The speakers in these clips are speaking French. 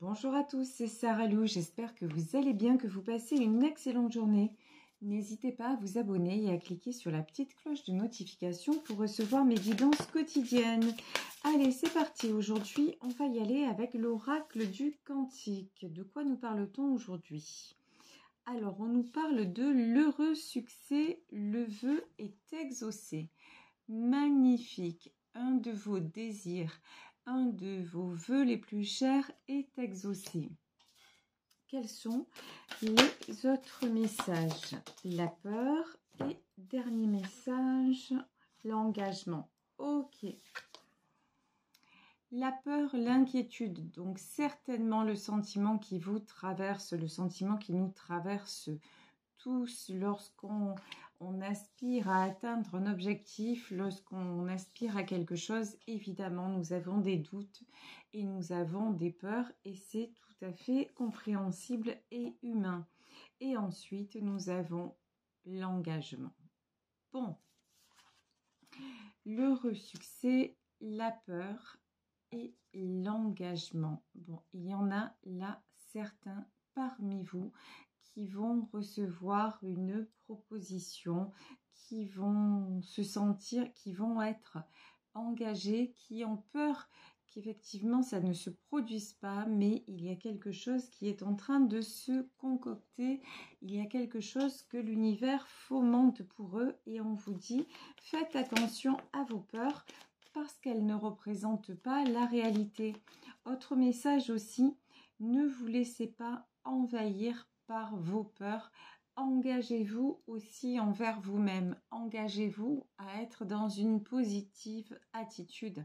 Bonjour à tous, c'est Sarah Lou, j'espère que vous allez bien, que vous passez une excellente journée. N'hésitez pas à vous abonner et à cliquer sur la petite cloche de notification pour recevoir mes guidances quotidiennes. Allez, c'est parti, aujourd'hui on va y aller avec l'oracle du Cantique. De quoi nous parle-t-on aujourd'hui? Alors, on nous parle de l'heureux succès, le vœu est exaucé. Magnifique, un de vos désirs, un de vos vœux les plus chers est exaucé. Quels sont les autres messages? La peur et dernier message, l'engagement. Ok. La peur, l'inquiétude, donc certainement le sentiment qui vous traverse, le sentiment qui nous traverse tous lorsqu'on aspire à atteindre un objectif, lorsqu'on aspire à quelque chose, évidemment, nous avons des doutes et nous avons des peurs et c'est tout à fait compréhensible et humain. Et ensuite, nous avons l'engagement. Bon, l'heureux succès, la peur et l'engagement. Bon, il y en a là certains parmi vous qui vont recevoir une proposition, qui vont se sentir, qui vont être engagés, qui ont peur qu'effectivement ça ne se produise pas, mais il y a quelque chose qui est en train de se concocter, il y a quelque chose que l'univers fomente pour eux et on vous dit faites attention à vos peurs parce qu'elles ne représentent pas la réalité. Autre message aussi, ne vous laissez pas envahir par vos peurs. Engagez-vous aussi envers vous-même. Engagez-vous à être dans une positive attitude.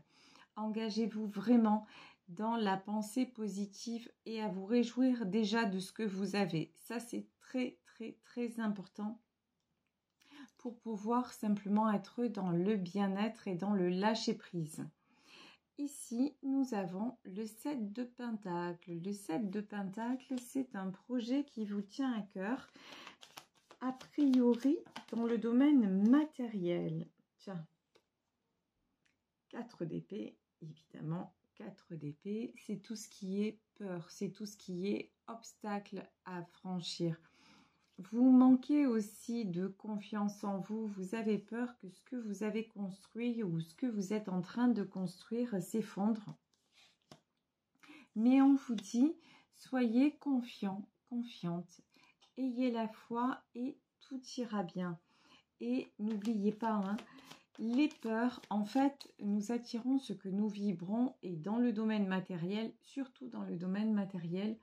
Engagez-vous vraiment dans la pensée positive et à vous réjouir déjà de ce que vous avez. Ça, c'est très, très, très important pour pouvoir simplement être dans le bien-être et dans le lâcher-prise. Ici, nous avons le 7 de Pentacle. Le 7 de Pentacle, c'est un projet qui vous tient à cœur, a priori dans le domaine matériel. Tiens, 4 d'épée, évidemment, 4 d'épée, c'est tout ce qui est peur, c'est tout ce qui est obstacle à franchir. Vous manquez aussi de confiance en vous, vous avez peur que ce que vous avez construit ou ce que vous êtes en train de construire s'effondre. Mais on vous dit, soyez confiant, confiante, ayez la foi et tout ira bien. Et n'oubliez pas, hein, les peurs, en fait, nous attirons ce que nous vibrons et dans le domaine matériel, surtout dans le domaine matériel,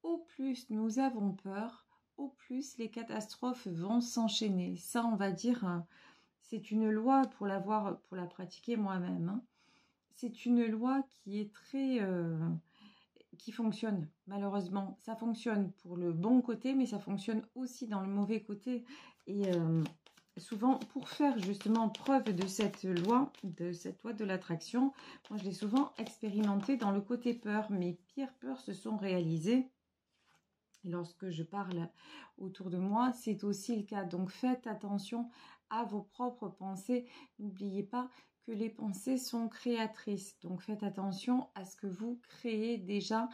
au plus nous avons peur, au plus les catastrophes vont s'enchaîner. Ça, on va dire, c'est une loi pour la pratiquer moi-même. Hein. C'est une loi qui est très... qui fonctionne, malheureusement. Ça fonctionne pour le bon côté, mais ça fonctionne aussi dans le mauvais côté. Et souvent, pour faire justement preuve de cette loi de l'attraction, moi, je l'ai souvent expérimenté dans le côté peur. Mes pires peurs se sont réalisées. Lorsque je parle autour de moi, c'est aussi le cas. Donc, faites attention à vos propres pensées. N'oubliez pas que les pensées sont créatrices. Donc, faites attention à ce que vous créez déjà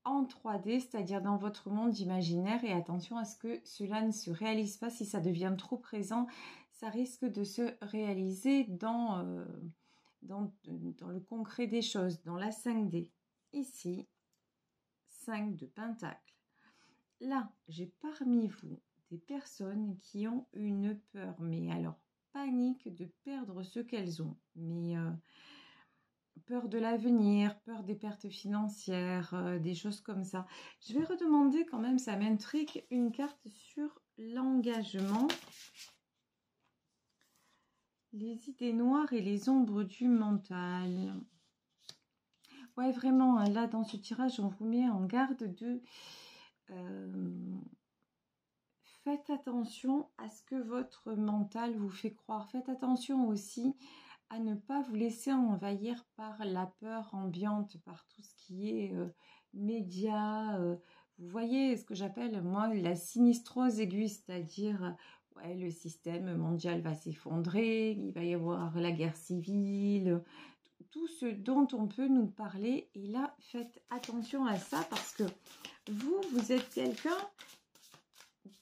en 3D, c'est-à-dire dans votre monde imaginaire. Et attention à ce que cela ne se réalise pas. Si ça devient trop présent, ça risque de se réaliser dans le concret des choses, dans la 5D. Ici, 5 de Pentacle. Là, j'ai parmi vous des personnes qui ont une peur, mais alors panique de perdre ce qu'elles ont, mais peur de l'avenir, peur des pertes financières, des choses comme ça. Je vais redemander quand même, ça m'intrigue, une carte sur l'engagement, les idées noires et les ombres du mental. Ouais, vraiment, là, dans ce tirage, on vous met en garde de... faites attention à ce que votre mental vous fait croire. Faites attention aussi à ne pas vous laisser envahir par la peur ambiante, par tout ce qui est médias. Vous voyez ce que j'appelle, moi, la sinistrose aiguë, c'est-à-dire, ouais, le système mondial va s'effondrer, il va y avoir la guerre civile. tout ce dont on peut nous parler. Et là, faites attention à ça parce que vous êtes quelqu'un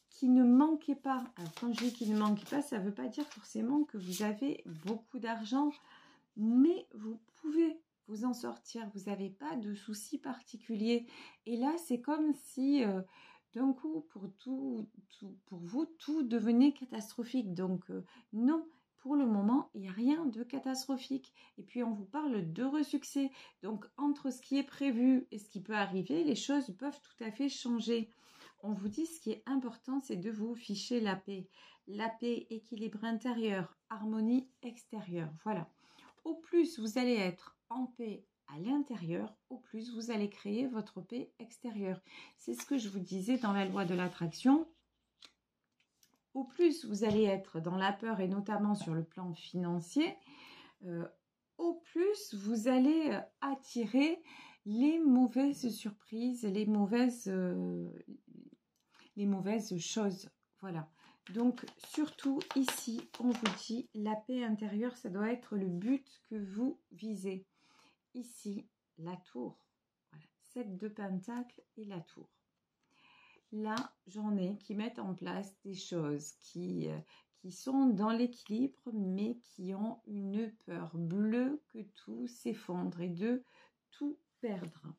qui ne manquait pas. Alors, quand je dis qu'il ne manquait pas, ça ne veut pas dire forcément que vous avez beaucoup d'argent, mais vous pouvez vous en sortir. Vous n'avez pas de soucis particuliers. Et là, c'est comme si d'un coup, pour vous, tout devenait catastrophique. Donc, non, pour le moment, il n'y a rien de catastrophique. Et puis, on vous parle d'heureux succès. Donc, entre ce qui est prévu et ce qui peut arriver, les choses peuvent tout à fait changer. On vous dit ce qui est important, c'est de vous ficher la paix. La paix, équilibre intérieur, harmonie extérieure. Voilà. Au plus vous allez être en paix à l'intérieur, au plus vous allez créer votre paix extérieure. C'est ce que je vous disais dans la loi de l'attraction. Au plus vous allez être dans la peur et notamment sur le plan financier, au plus vous allez attirer les mauvaises surprises, les mauvaises choses. Voilà. Donc, surtout ici, on vous dit, la paix intérieure, ça doit être le but que vous visez. Ici, la tour. Voilà. 7 de pentacles et la tour. Là, j'en ai qui mettent en place des choses qui sont dans l'équilibre, mais qui ont une peur bleue que tout s'effondre et de tout perdre.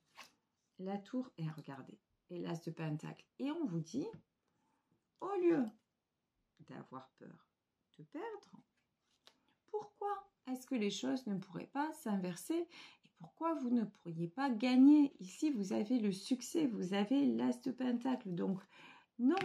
La tour, et regardez, et l'as de pentacle. Et on vous dit, au lieu d'avoir peur de perdre, pourquoi est-ce que les choses ne pourraient pas s'inverser et pourquoi vous ne pourriez pas gagner? Ici, vous avez le succès, vous avez l'as de pentacle. Donc, non,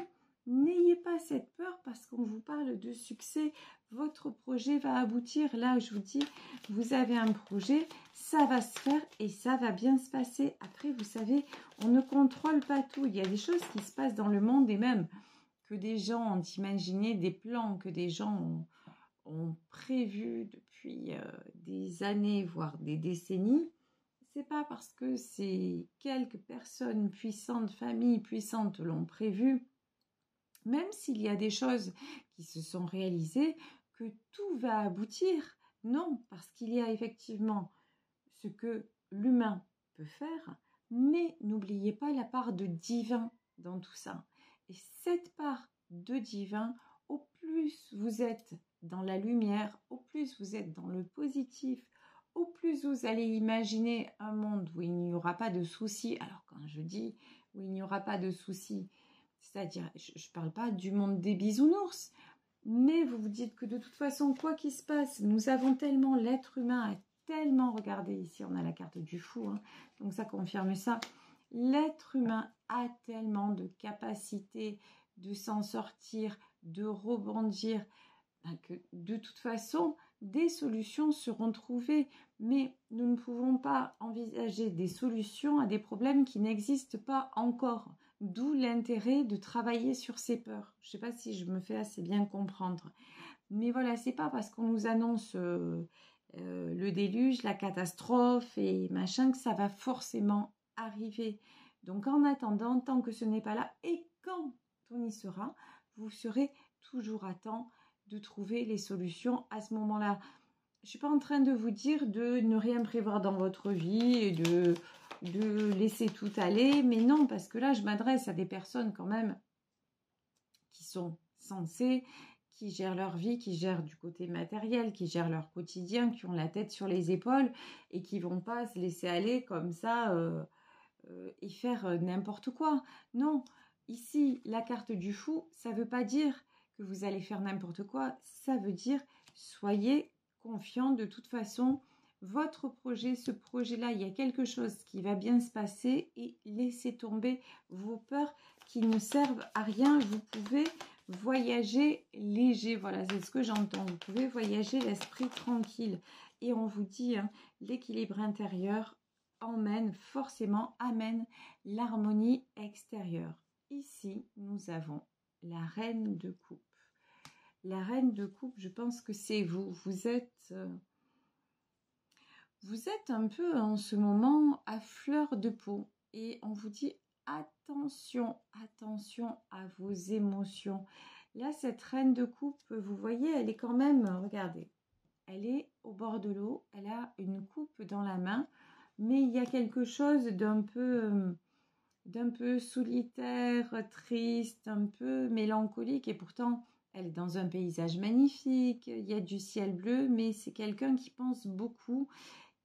n'ayez pas cette peur parce qu'on vous parle de succès. Votre projet va aboutir. Là, je vous dis, vous avez un projet, ça va se faire et ça va bien se passer. Après, vous savez, on ne contrôle pas tout. Il y a des choses qui se passent dans le monde et même que des gens ont imaginé, des plans que des gens ont prévus depuis des années, voire des décennies. C'est pas parce que ces quelques personnes puissantes, familles puissantes l'ont prévu, même s'il y a des choses qui se sont réalisées, que tout va aboutir. Non, parce qu'il y a effectivement ce que l'humain peut faire, mais n'oubliez pas la part de divin dans tout ça. Et cette part de divin, au plus vous êtes dans la lumière, au plus vous êtes dans le positif, au plus vous allez imaginer un monde où il n'y aura pas de soucis. Alors quand je dis où il n'y aura pas de soucis, c'est-à-dire, je ne parle pas du monde des bisounours, mais vous vous dites que de toute façon, quoi qu'il se passe, nous avons tellement, l'être humain est tellement, regardez ici, on a la carte du fou, hein, donc ça confirme ça, l'être humain a tellement de capacité de s'en sortir, de rebondir, que de toute façon, des solutions seront trouvées, mais nous ne pouvons pas envisager des solutions à des problèmes qui n'existent pas encore. D'où l'intérêt de travailler sur ces peurs. Je ne sais pas si je me fais assez bien comprendre. Mais voilà, c'est pas parce qu'on nous annonce le déluge, la catastrophe et machin que ça va forcément arriver. Donc en attendant, tant que ce n'est pas là, et quand on y sera, vous serez toujours à temps de trouver les solutions à ce moment-là. Je ne suis pas en train de vous dire de ne rien prévoir dans votre vie et de laisser tout aller, mais non, parce que là, je m'adresse à des personnes quand même qui sont sensées, qui gèrent leur vie, qui gèrent du côté matériel, qui gèrent leur quotidien, qui ont la tête sur les épaules et qui ne vont pas se laisser aller comme ça et faire n'importe quoi. Non, ici, la carte du fou, ça ne veut pas dire que vous allez faire n'importe quoi, ça veut dire soyez confiant de toute façon. Votre projet, ce projet-là, il y a quelque chose qui va bien se passer et laissez tomber vos peurs qui ne servent à rien. Vous pouvez voyager léger, voilà, c'est ce que j'entends. Vous pouvez voyager l'esprit tranquille. Et on vous dit, hein, l'équilibre intérieur emmène forcément, amène l'harmonie extérieure. Ici, nous avons la reine de coupe. La reine de coupe, je pense que c'est vous. Vous êtes un peu en ce moment à fleur de peau. Et on vous dit attention, attention à vos émotions. Là, cette reine de coupe, vous voyez, elle est quand même, regardez, elle est au bord de l'eau, elle a une coupe dans la main, mais il y a quelque chose d'un peu solitaire, triste, un peu mélancolique, et pourtant elle est dans un paysage magnifique, il y a du ciel bleu, mais c'est quelqu'un qui pense beaucoup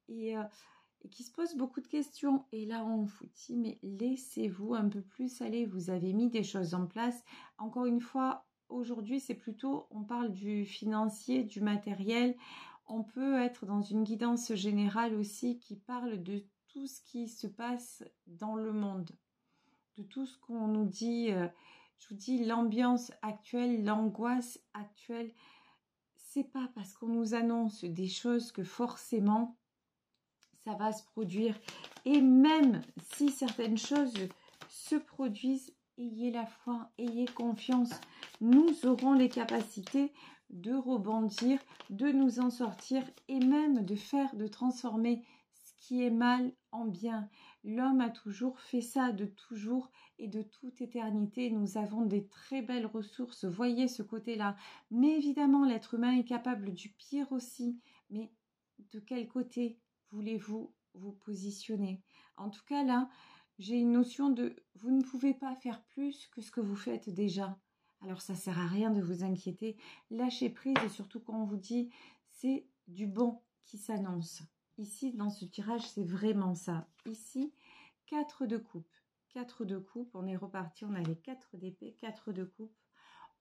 et qui se pose beaucoup de questions. Et là, on vous dit, mais laissez-vous un peu plus aller, vous avez mis des choses en place. Encore une fois, aujourd'hui, c'est plutôt, on parle du financier, du matériel. On peut être dans une guidance générale aussi qui parle de tout ce qui se passe dans le monde, de tout ce qu'on nous dit. Je vous dis, l'ambiance actuelle, l'angoisse actuelle, c'est pas parce qu'on nous annonce des choses que forcément ça va se produire. Et même si certaines choses se produisent, ayez la foi, ayez confiance. Nous aurons les capacités de rebondir, de nous en sortir et même de transformer ce qui est mal en bien. L'homme a toujours fait ça, de toujours et de toute éternité. Nous avons des très belles ressources, voyez ce côté-là. Mais évidemment, l'être humain est capable du pire aussi. Mais de quel côté voulez-vous vous positionner? En tout cas, là, j'ai une notion de vous ne pouvez pas faire plus que ce que vous faites déjà. Alors, ça ne sert à rien de vous inquiéter. Lâchez prise et surtout quand on vous dit c'est du bon qui s'annonce. Ici, dans ce tirage, c'est vraiment ça. Ici, 4 de coupe. 4 de coupe, on est reparti, on avait 4 d'épée, 4 de coupe.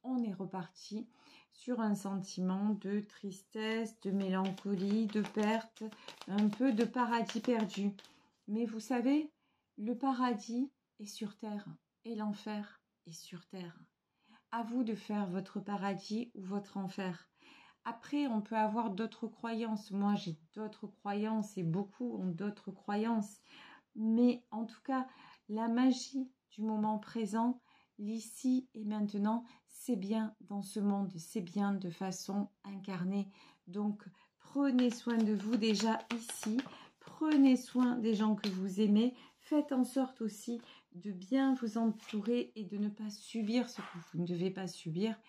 On est reparti sur un sentiment de tristesse, de mélancolie, de perte, un peu de paradis perdu. Mais vous savez, le paradis est sur terre et l'enfer est sur terre. À vous de faire votre paradis ou votre enfer. Après, on peut avoir d'autres croyances. Moi, j'ai d'autres croyances et beaucoup ont d'autres croyances. Mais en tout cas, la magie du moment présent, l'ici et maintenant, c'est bien dans ce monde, c'est bien de façon incarnée. Donc, prenez soin de vous déjà ici, prenez soin des gens que vous aimez, faites en sorte aussi de bien vous entourer et de ne pas subir ce que vous ne devez pas subir.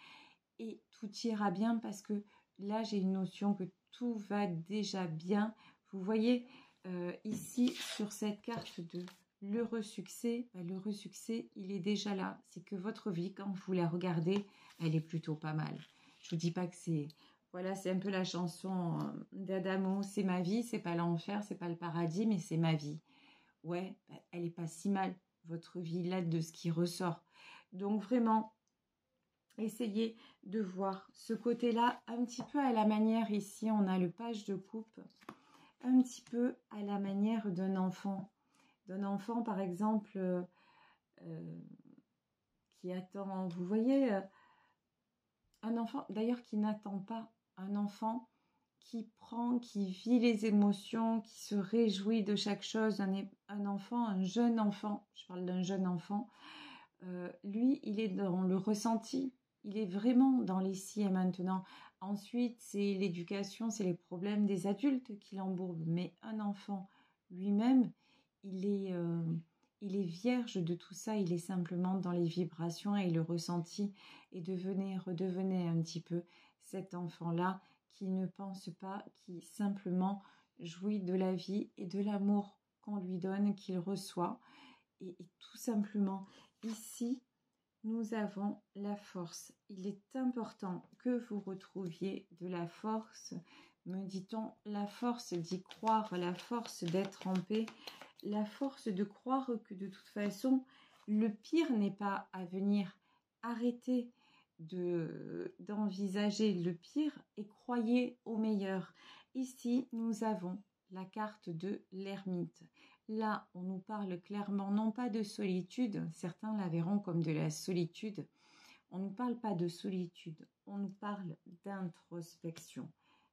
Et tout ira bien parce que là, j'ai une notion que tout va déjà bien. Vous voyez, ici, sur cette carte de l'heureux succès, il est déjà là. C'est que votre vie, quand vous la regardez, elle est plutôt pas mal. Je vous dis pas que c'est... Voilà, c'est un peu la chanson d'Adamo. C'est ma vie, c'est pas l'enfer, c'est pas le paradis, mais c'est ma vie. Ouais, elle est pas si mal, votre vie, là, de ce qui ressort. Donc vraiment, essayez de voir ce côté-là un petit peu à la manière, ici, on a le page de coupe, un petit peu à la manière d'un enfant. D'un enfant, par exemple, qui attend, vous voyez, un enfant, d'ailleurs, qui n'attend pas, un enfant qui prend, qui vit les émotions, qui se réjouit de chaque chose, un enfant, un jeune enfant, je parle d'un jeune enfant, lui, il est dans le ressenti, il est vraiment dans l'ici et maintenant. Ensuite, c'est l'éducation, c'est les problèmes des adultes qui l'embourbent, mais un enfant lui-même, il est vierge de tout ça, il est simplement dans les vibrations et le ressenti, et redevenez un petit peu cet enfant-là qui ne pense pas, qui simplement jouit de la vie et de l'amour qu'on lui donne, qu'il reçoit, et tout simplement, ici, nous avons la force. Il est important que vous retrouviez de la force, me dit-on, la force d'y croire, la force d'être en paix, la force de croire que de toute façon, le pire n'est pas à venir. Arrêtez d'envisager le pire et croyez au meilleur. Ici, nous avons la carte de l'ermite. Là, on nous parle clairement, non pas de solitude, certains la verront comme de la solitude. On ne nous parle pas de solitude, on nous parle d'introspection.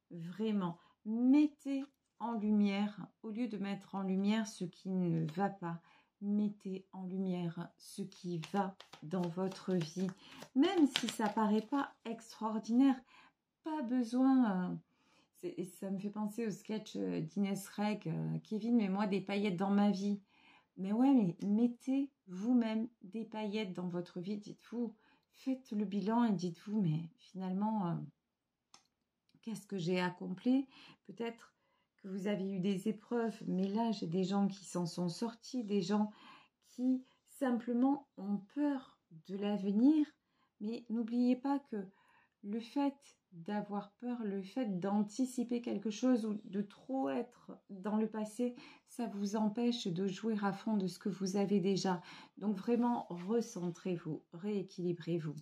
Vraiment, mettez en lumière, au lieu de mettre en lumière ce qui ne va pas, mettez en lumière ce qui va dans votre vie. Même si ça paraît pas extraordinaire, pas besoin... ça me fait penser au sketch d'Inès Reg, Kevin, mets-moi des paillettes dans ma vie. Mais ouais, mais mettez vous-même des paillettes dans votre vie. Dites-vous, faites le bilan et dites-vous, mais finalement, qu'est-ce que j'ai accompli? Peut-être que vous avez eu des épreuves, mais là, j'ai des gens qui s'en sont sortis, des gens qui simplement ont peur de l'avenir. Mais n'oubliez pas que le fait d'avoir peur, le fait d'anticiper quelque chose ou de trop être dans le passé, ça vous empêche de jouir à fond de ce que vous avez déjà. Donc vraiment, recentrez-vous, rééquilibrez-vous.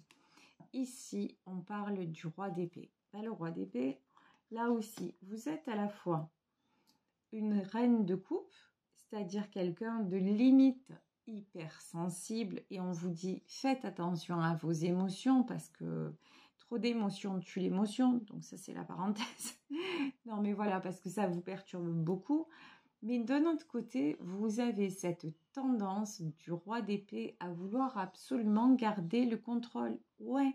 Ici, on parle du roi d'épée. Le roi d'épée, là aussi, vous êtes à la fois une reine de coupe, c'est-à-dire quelqu'un de limite hypersensible, et on vous dit faites attention à vos émotions parce que trop d'émotions tue l'émotion, donc ça c'est la parenthèse. Non mais voilà, parce que ça vous perturbe beaucoup. Mais d'un autre côté, vous avez cette tendance du roi d'épée à vouloir absolument garder le contrôle. Ouais,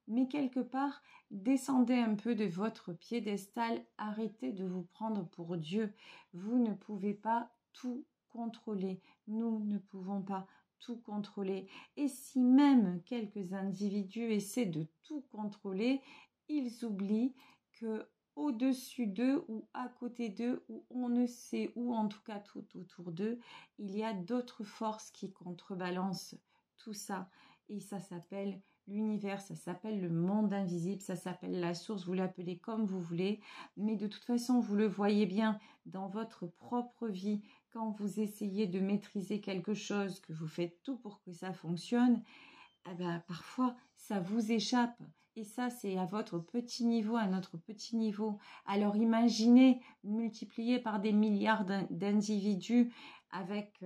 mais quelque part, descendez un peu de votre piédestal, arrêtez de vous prendre pour Dieu. Vous ne pouvez pas tout contrôler. Nous ne pouvons pas tout contrôler. Et si même quelques individus essaient de tout contrôler, ils oublient que au-dessus d'eux ou à côté d'eux ou on ne sait où, en tout cas tout autour d'eux, il y a d'autres forces qui contrebalancent tout ça. Et ça s'appelle l'univers, ça s'appelle le monde invisible, ça s'appelle la source, vous l'appelez comme vous voulez. Mais de toute façon, vous le voyez bien dans votre propre vie, quand vous essayez de maîtriser quelque chose, que vous faites tout pour que ça fonctionne, eh ben, parfois ça vous échappe. Et ça, c'est à votre petit niveau, à notre petit niveau. Alors imaginez, multiplié par des milliards d'individus avec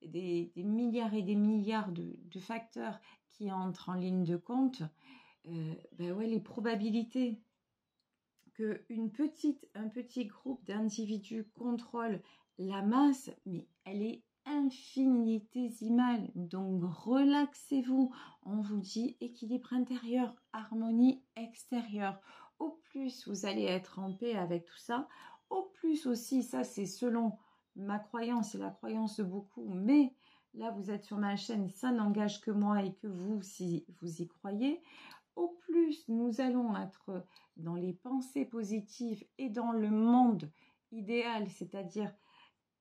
des milliards et des milliards de facteurs qui entrent en ligne de compte. Ben ouais, les probabilités un petit groupe d'individus contrôle la masse, mais elle est infinitésimale. Donc relaxez-vous. On vous dit équilibre intérieur, harmonie extérieure. Au plus vous allez être en paix avec tout ça, au plus aussi, ça c'est selon ma croyance et la croyance de beaucoup, mais là vous êtes sur ma chaîne, ça n'engage que moi et que vous, si vous y croyez, au plus nous allons être dans les pensées positives et dans le monde idéal, c'est-à-dire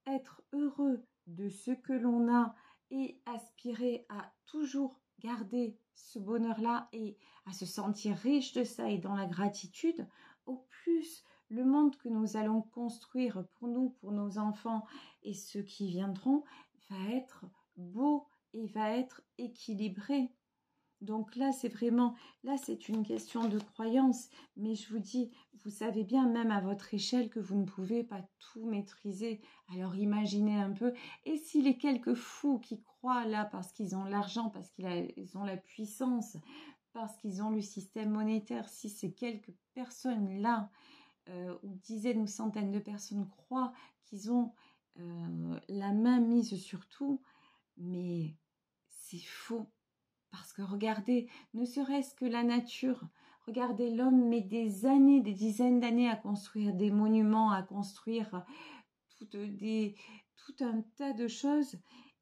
être heureux de ce que l'on a et aspirer à toujours garder ce bonheur-là et à se sentir riche de ça et dans la gratitude, au plus le monde que nous allons construire pour nous, pour nos enfants et ceux qui viendront, va être beau et va être équilibré. Donc là, c'est une question de croyance. Mais je vous dis, vous savez bien, même à votre échelle, que vous ne pouvez pas tout maîtriser. Alors imaginez un peu. Et si les quelques fous qui croient là parce qu'ils ont l'argent, parce qu'ils ont la puissance, parce qu'ils ont le système monétaire, si ces quelques personnes-là, ou dizaines ou centaines de personnes croient qu'ils ont la main mise sur tout, mais c'est faux. Parce que regardez, ne serait-ce que la nature, regardez, l'homme met des années, des dizaines d'années à construire des monuments, à construire tout un tas de choses.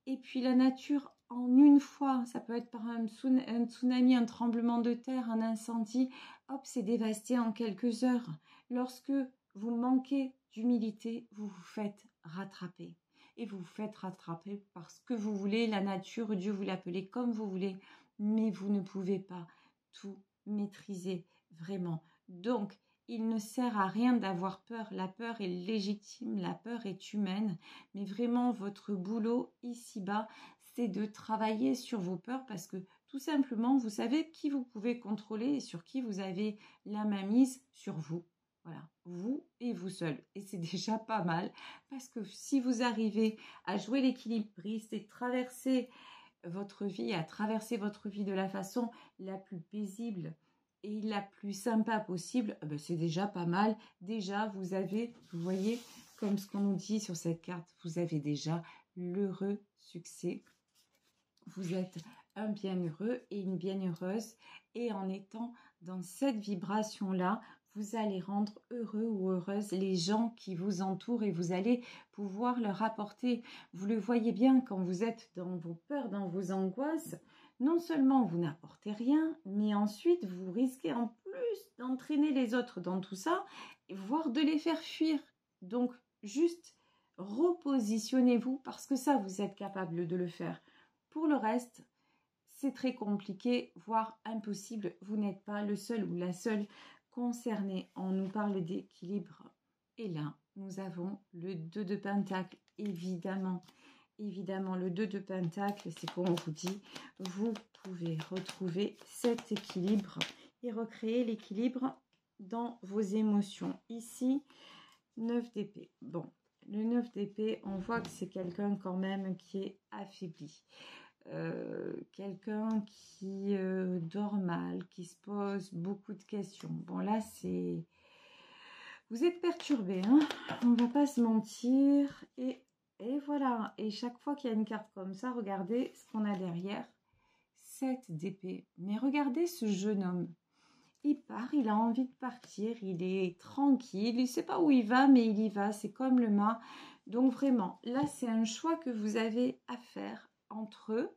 Et puis la nature, en une fois, ça peut être par un tsunami, un tremblement de terre, un incendie, hop, c'est dévasté en quelques heures. Lorsque vous manquez d'humilité, vous vous faites rattraper. Et vous vous faites rattraper parce que vous voulez, la nature, Dieu, vous l'appelez comme vous voulez, mais vous ne pouvez pas tout maîtriser vraiment. Donc, il ne sert à rien d'avoir peur. La peur est légitime, la peur est humaine, mais vraiment votre boulot ici-bas, c'est de travailler sur vos peurs parce que tout simplement, vous savez qui vous pouvez contrôler et sur qui vous avez la main mise sur vous. Voilà, vous et vous seul. Et c'est déjà pas mal parce que si vous arrivez à jouer l'équilibriste et traverser votre vie, à traverser votre vie de la façon la plus paisible et la plus sympa possible, ben c'est déjà pas mal. Déjà, vous voyez, comme ce qu'on nous dit sur cette carte, vous avez déjà l'heureux succès. Vous êtes un bienheureux et une bienheureuse. Et en étant dans cette vibration-là, vous allez rendre heureux ou heureuse les gens qui vous entourent et vous allez pouvoir leur apporter. Vous le voyez bien quand vous êtes dans vos peurs, dans vos angoisses. Non seulement vous n'apportez rien, mais ensuite vous risquez en plus d'entraîner les autres dans tout ça, voire de les faire fuir. Donc juste repositionnez-vous parce que ça, vous êtes capable de le faire. Pour le reste, c'est très compliqué, voire impossible. Vous n'êtes pas le seul ou la seule concernée. On nous parle d'équilibre. Et là, nous avons le 2 de Pentacle, évidemment. Évidemment, le 2 de Pentacle, c'est qu'on vous dit, vous pouvez retrouver cet équilibre et recréer l'équilibre dans vos émotions. Ici, 9 d'épée. Bon, le 9 d'épée, on voit que c'est quelqu'un quand même qui est affaibli. Quelqu'un qui dort mal, qui se pose beaucoup de questions. Bon, là, c'est... Vous êtes perturbé, hein, on ne va pas se mentir. Et voilà. Et chaque fois qu'il y a une carte comme ça, regardez ce qu'on a derrière. 7 d'épée. Mais regardez ce jeune homme. Il part, il a envie de partir, il est tranquille, il ne sait pas où il va, mais il y va, c'est comme le mât. Donc vraiment, là, c'est un choix que vous avez à faire entre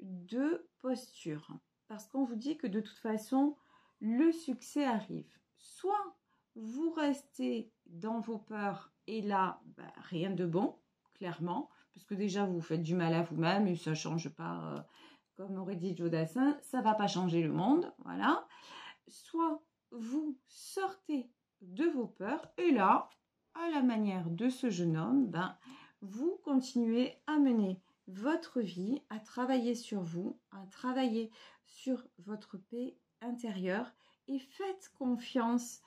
deux postures. Parce qu'on vous dit que de toute façon, le succès arrive. Soit vous restez dans vos peurs et là, rien de bon, clairement, parce que déjà, vous faites du mal à vous-même et ça ne change pas, comme aurait dit Joe Dassin, ça ne va pas changer le monde, voilà. Soit vous sortez de vos peurs et là, à la manière de ce jeune homme, vous continuez à mener votre vie, à travailler sur vous, à travailler sur votre paix intérieure et faites confiance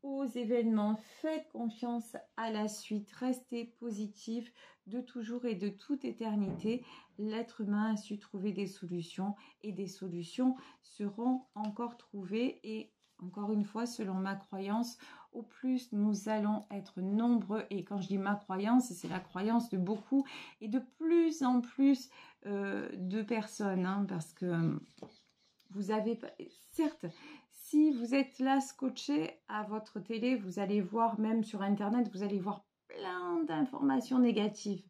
aux événements, faites confiance à la suite, restez positif de toujours et de toute éternité. L'être humain a su trouver des solutions et des solutions seront encore trouvées et encore une fois, selon ma croyance, au plus nous allons être nombreux, et quand je dis ma croyance, c'est la croyance de beaucoup et de plus en plus de personnes, hein, parce que vous avez, certes, si vous êtes là scotché à votre télé, vous allez voir, même sur Internet, vous allez voir plein d'informations négatives.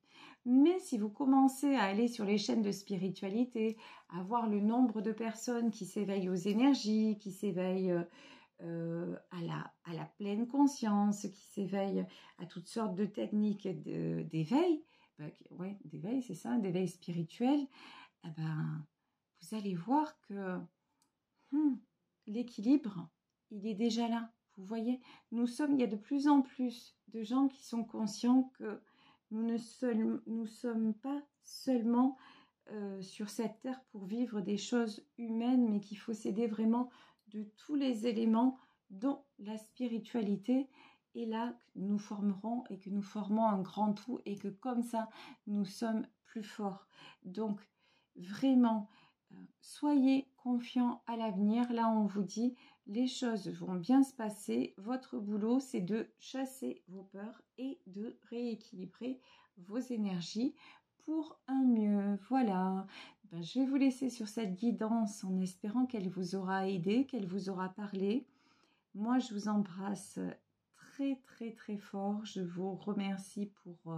Mais si vous commencez à aller sur les chaînes de spiritualité, à voir le nombre de personnes qui s'éveillent aux énergies, qui s'éveillent à la pleine conscience, qui s'éveillent à toutes sortes de techniques d'éveil, d'éveil, c'est ça, d'éveil spirituel, vous allez voir que l'équilibre, il est déjà là. Vous voyez, il y a de plus en plus de gens qui sont conscients que nous ne sommes pas seulement sur cette terre pour vivre des choses humaines, mais qu'il faut s'aider vraiment de tous les éléments dont la spiritualité est là, que nous formerons et que nous formons un grand tout et que comme ça, nous sommes plus forts. Donc, vraiment, soyez confiants à l'avenir. Là, on vous dit, les choses vont bien se passer. Votre boulot, c'est de chasser vos peurs et de rééquilibrer vos énergies pour un mieux. Voilà, je vais vous laisser sur cette guidance en espérant qu'elle vous aura aidé, qu'elle vous aura parlé. Moi, je vous embrasse très, très, très fort. Je vous remercie pour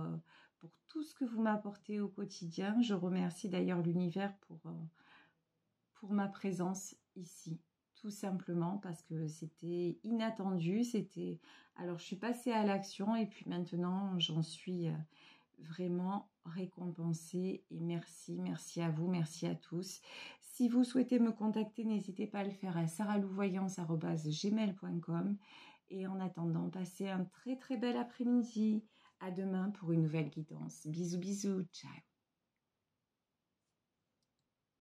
tout ce que vous m'apportez au quotidien. Je remercie d'ailleurs l'univers pour ma présence ici, tout simplement parce que c'était inattendu. Alors, je suis passée à l'action et puis maintenant, j'en suis vraiment récompensée et merci à vous, merci à tous. Si vous souhaitez me contacter, n'hésitez pas à le faire à saralouvoyance@gmail.com et en attendant, passez un très très bel après-midi. À demain pour une nouvelle guidance. Bisous, bisous, ciao.